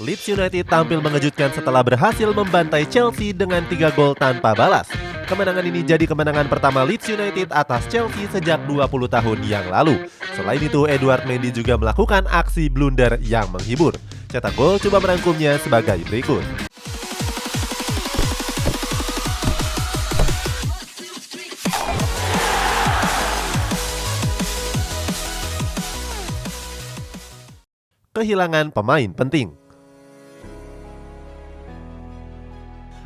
Leeds United tampil mengejutkan setelah berhasil membantai Chelsea dengan 3 gol tanpa balas. Kemenangan ini jadi kemenangan pertama Leeds United atas Chelsea sejak 20 tahun yang lalu. Selain itu, Edouard Mendy juga melakukan aksi blunder yang menghibur. Cetak Gol coba merangkumnya sebagai berikut. Kehilangan pemain penting.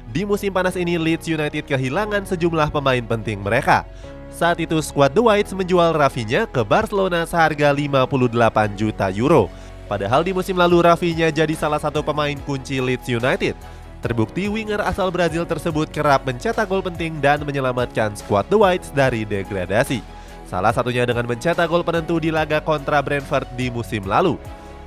Di musim panas ini, Leeds United kehilangan sejumlah pemain penting mereka. Saat itu, skuad The Whites menjual Rafinha ke Barcelona seharga 58 juta euro. Padahal di musim lalu, Rafinha jadi salah satu pemain kunci Leeds United. Terbukti winger asal Brazil tersebut kerap mencetak gol penting dan menyelamatkan skuad The Whites dari degradasi. Salah satunya dengan mencetak gol penentu di laga kontra Brentford di musim lalu.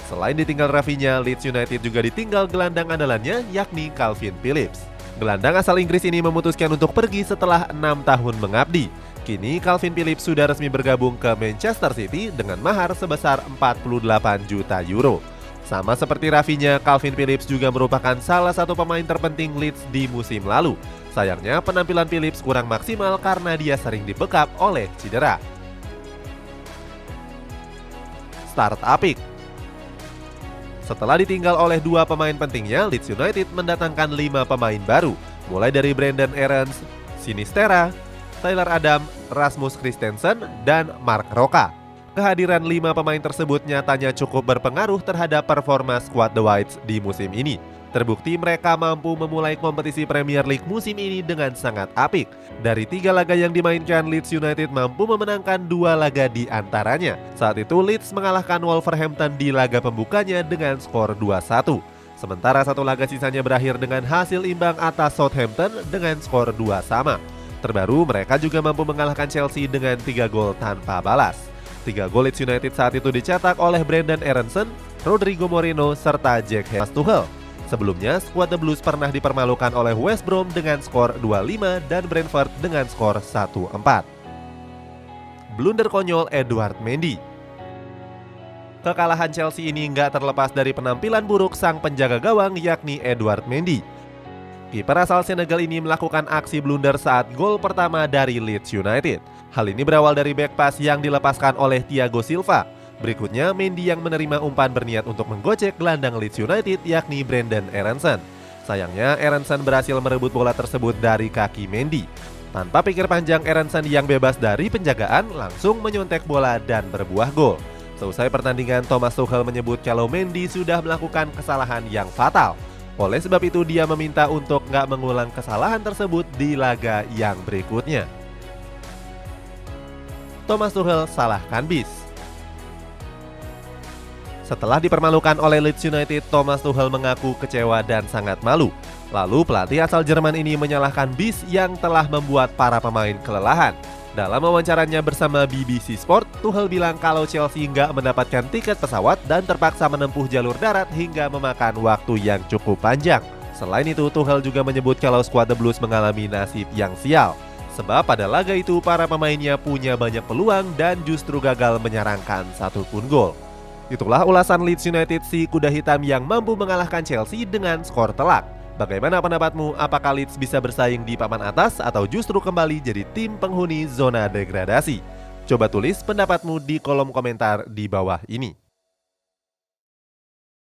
Selain ditinggal Rafinha, Leeds United juga ditinggal gelandang andalannya, yakni Calvin Phillips. Gelandang asal Inggris ini memutuskan untuk pergi setelah 6 tahun mengabdi. Kini Calvin Phillips sudah resmi bergabung ke Manchester City dengan mahar sebesar 48 juta euro. Sama seperti Rafinha, Calvin Phillips juga merupakan salah satu pemain terpenting Leeds di musim lalu. Sayangnya penampilan Phillips kurang maksimal karena dia sering dibekap oleh cedera. Start apik. Setelah ditinggal oleh 2 pemain pentingnya, Leeds United mendatangkan 5 pemain baru, mulai dari Brenden Aarons, Sinisterra, Tyler Adam, Rasmus Christensen, dan Mark Roca. Kehadiran 5 pemain tersebut nyatanya cukup berpengaruh terhadap performa skuad The Whites di musim ini. Terbukti mereka mampu memulai kompetisi Premier League musim ini dengan sangat apik. Dari 3 laga yang dimainkan, Leeds United mampu memenangkan 2 laga di antaranya. Saat itu Leeds mengalahkan Wolverhampton di laga pembukanya dengan skor 2-1. Sementara 1 laga sisanya berakhir dengan hasil imbang atas Southampton dengan skor 2 sama. Terbaru, mereka juga mampu mengalahkan Chelsea dengan 3 gol tanpa balas. 3 gol Leeds United saat itu dicetak oleh Brenden Aaronson, Rodrigo Moreno, serta Jack Tuchel. Sebelumnya, skuad The Blues pernah dipermalukan oleh West Brom dengan skor 2-5 dan Brentford dengan skor 1-4. Blunder konyol Edouard Mendy. Kekalahan Chelsea ini nggak terlepas dari penampilan buruk sang penjaga gawang, yakni Edouard Mendy. Kiper asal Senegal ini melakukan aksi blunder saat gol pertama dari Leeds United. Hal ini berawal dari back pass yang dilepaskan oleh Thiago Silva. Berikutnya, Mendy yang menerima umpan berniat untuk menggocek gelandang Leeds United, yakni Brenden Aaronson. Sayangnya, Aaronson berhasil merebut bola tersebut dari kaki Mendy. Tanpa pikir panjang, Aaronson yang bebas dari penjagaan langsung menyontek bola dan berbuah gol. Seusai pertandingan, Thomas Tuchel menyebut kalau Mendy sudah melakukan kesalahan yang fatal. Oleh sebab itu, dia meminta untuk nggak mengulang kesalahan tersebut di laga yang berikutnya. Thomas Tuchel salahkan bis. Setelah dipermalukan oleh Leeds United, Thomas Tuchel mengaku kecewa dan sangat malu. Lalu pelatih asal Jerman ini menyalahkan bis yang telah membuat para pemain kelelahan. Dalam wawancaranya bersama BBC Sport, Tuchel bilang kalau Chelsea nggak mendapatkan tiket pesawat dan terpaksa menempuh jalur darat hingga memakan waktu yang cukup panjang. Selain itu, Tuchel juga menyebut kalau skuad The Blues mengalami nasib yang sial. Sebab pada laga itu para pemainnya punya banyak peluang dan justru gagal menyarangkan satupun gol. Itulah ulasan Leeds United, si kuda hitam yang mampu mengalahkan Chelsea dengan skor telak. Bagaimana pendapatmu? Apakah Leeds bisa bersaing di papan atas atau justru kembali jadi tim penghuni zona degradasi? Coba tulis pendapatmu di kolom komentar di bawah ini.